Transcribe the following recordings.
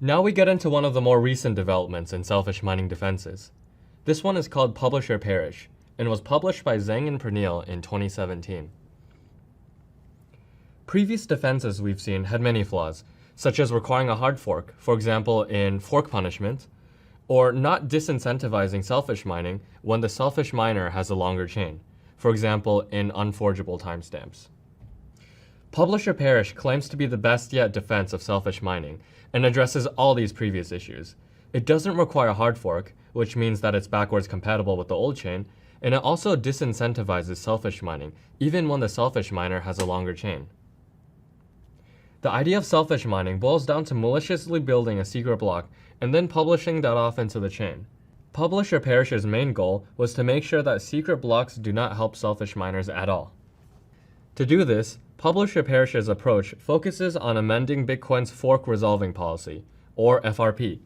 Now we get into one of the more recent developments in selfish mining defenses. This one is called Publish or Perish, and was published by Zhang and Pernille in 2017. Previous defenses we've seen had many flaws, such as requiring a hard fork, for example in fork punishment, or not disincentivizing selfish mining when the selfish miner has a longer chain, for example in unforgeable timestamps. Publish or Perish claims to be the best yet defense of selfish mining and addresses all these previous issues. It doesn't require a hard fork, which means that it's backwards compatible with the old chain, and it also disincentivizes selfish mining, even when the selfish miner has a longer chain. The idea of selfish mining boils down to maliciously building a secret block and then publishing that off into the chain. Publish or Perish's main goal was to make sure that secret blocks do not help selfish miners at all. To do this, Publish or Perish's approach focuses on amending Bitcoin's fork resolving policy, or FRP.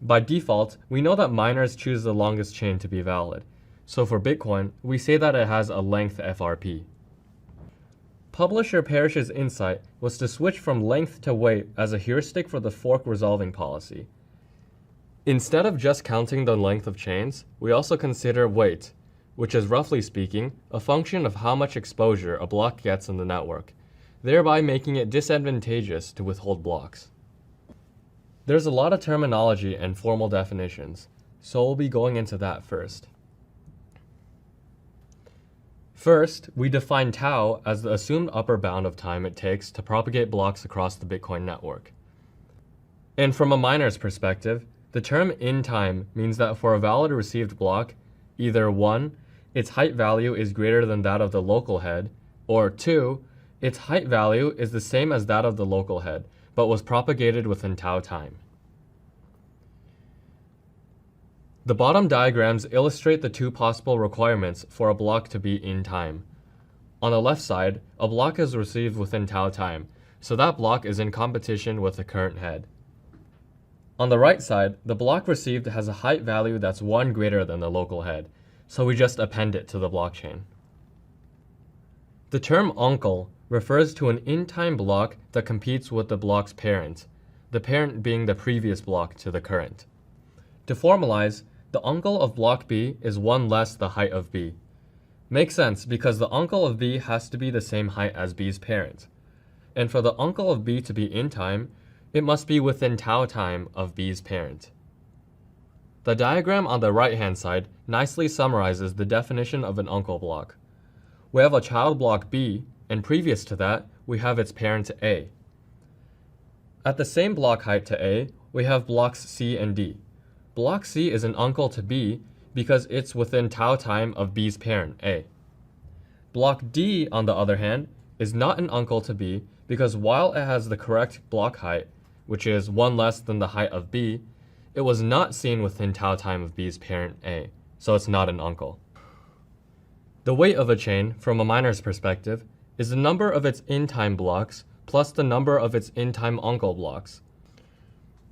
By default, we know that miners choose the longest chain to be valid, so for Bitcoin, we say that it has a length FRP. Publish or Perish's insight was to switch from length to weight as a heuristic for the fork resolving policy. Instead of just counting the length of chains, we also consider weight, which is roughly speaking a function of how much exposure a block gets in the network, thereby making it disadvantageous to withhold blocks. There's a lot of terminology and formal definitions, so we'll be going into that first. First, we define tau as the assumed upper bound of time it takes to propagate blocks across the Bitcoin network. And from a miner's perspective, the term in time means that for a valid received block, either 1, its height value is greater than that of the local head, or 2, its height value is the same as that of the local head, but was propagated within tau time. The bottom diagrams illustrate the two possible requirements for a block to be in time. On the left side, a block is received within tau time, so that block is in competition with the current head. On the right side, the block received has a height value that's 1 greater than the local head, so we just append it to the blockchain. The term uncle refers to an in-time block that competes with the block's parent, the parent being the previous block to the current. To formalize, the uncle of block B is 1 less the height of B. Makes sense because the uncle of B has to be the same height as B's parent. And for the uncle of B to be in time, it must be within tau time of B's parent. The diagram on the right-hand side nicely summarizes the definition of an uncle block. We have a child block B, and previous to that, we have its parent A. At the same block height to A, we have blocks C and D. Block C is an uncle to B because it's within tau time of B's parent, A. Block D, on the other hand, is not an uncle to B because while it has the correct block height, which is 1 less than the height of B, it was not seen within tau time of B's parent, A, so it's not an uncle. The weight of a chain, from a miner's perspective, is the number of its in-time blocks plus the number of its in-time uncle blocks.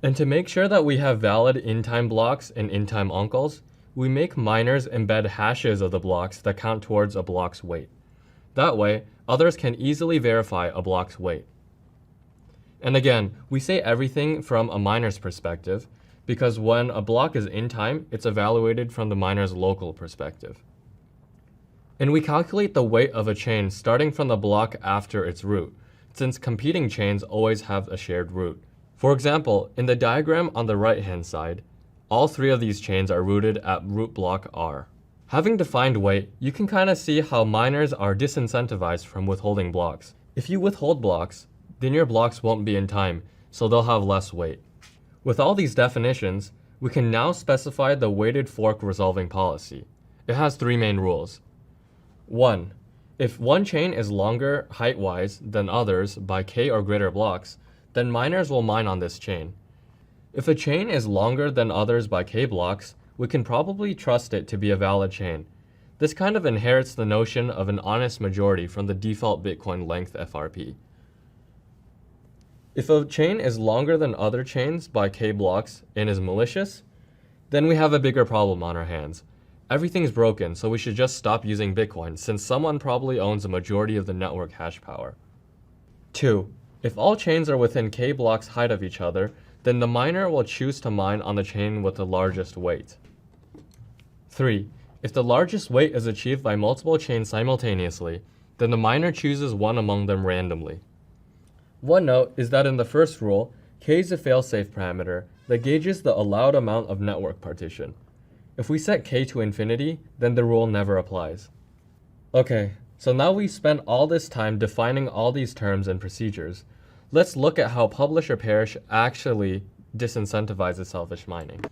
And to make sure that we have valid in-time blocks and in-time uncles, we make miners embed hashes of the blocks that count towards a block's weight. That way, others can easily verify a block's weight. And again, we say everything from a miner's perspective, because when a block is in time, it's evaluated from the miner's local perspective. And we calculate the weight of a chain starting from the block after its root, since competing chains always have a shared root. For example, in the diagram on the right-hand side, all 3 of these chains are rooted at root block R. Having defined weight, you can kind of see how miners are disincentivized from withholding blocks. If you withhold blocks, then your blocks won't be in time, so they'll have less weight. With all these definitions, we can now specify the weighted fork resolving policy. It has 3 main rules. 1. If one chain is longer height-wise than others by k or greater blocks, then miners will mine on this chain. If a chain is longer than others by k blocks, we can probably trust it to be a valid chain. This kind of inherits the notion of an honest majority from the default Bitcoin length FRP. If a chain is longer than other chains by k blocks and is malicious, then we have a bigger problem on our hands. Everything's broken, so we should just stop using Bitcoin since someone probably owns a majority of the network hash power. 2. If all chains are within k blocks height of each other, then the miner will choose to mine on the chain with the largest weight. 3. If the largest weight is achieved by multiple chains simultaneously, then the miner chooses one among them randomly. One note is that in the first rule, k is a failsafe parameter that gauges the allowed amount of network partition. If we set k to infinity, then the rule never applies. Okay, so now we've spent all this time defining all these terms and procedures. Let's look at how publish or perish actually disincentivizes selfish mining.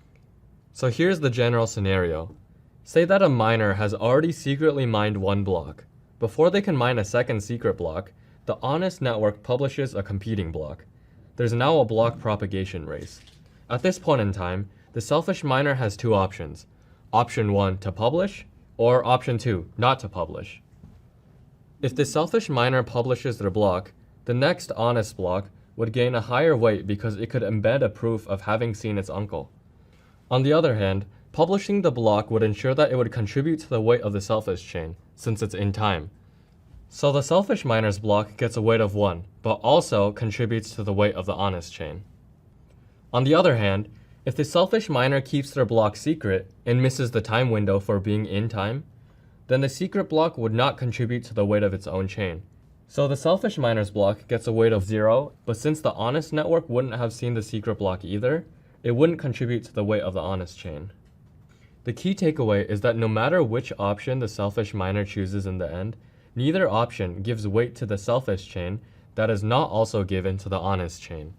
So here's the general scenario. Say that a miner has already secretly mined one block. Before they can mine a second secret block, the honest network publishes a competing block. There's now a block propagation race. At this point in time, the selfish miner has two options. Option 1 to publish, or option 2 not to publish. If the selfish miner publishes their block, the next honest block would gain a higher weight because it could embed a proof of having seen its uncle. On the other hand, publishing the block would ensure that it would contribute to the weight of the selfish chain, since it's in time. So the selfish miner's block gets a weight of 1, but also contributes to the weight of the honest chain. On the other hand, if the selfish miner keeps their block secret and misses the time window for being in time, then the secret block would not contribute to the weight of its own chain. So the selfish miner's block gets a weight of 0, but since the honest network wouldn't have seen the secret block either, it wouldn't contribute to the weight of the honest chain. The key takeaway is that no matter which option the selfish miner chooses in the end, neither option gives weight to the selfish chain that is not also given to the honest chain.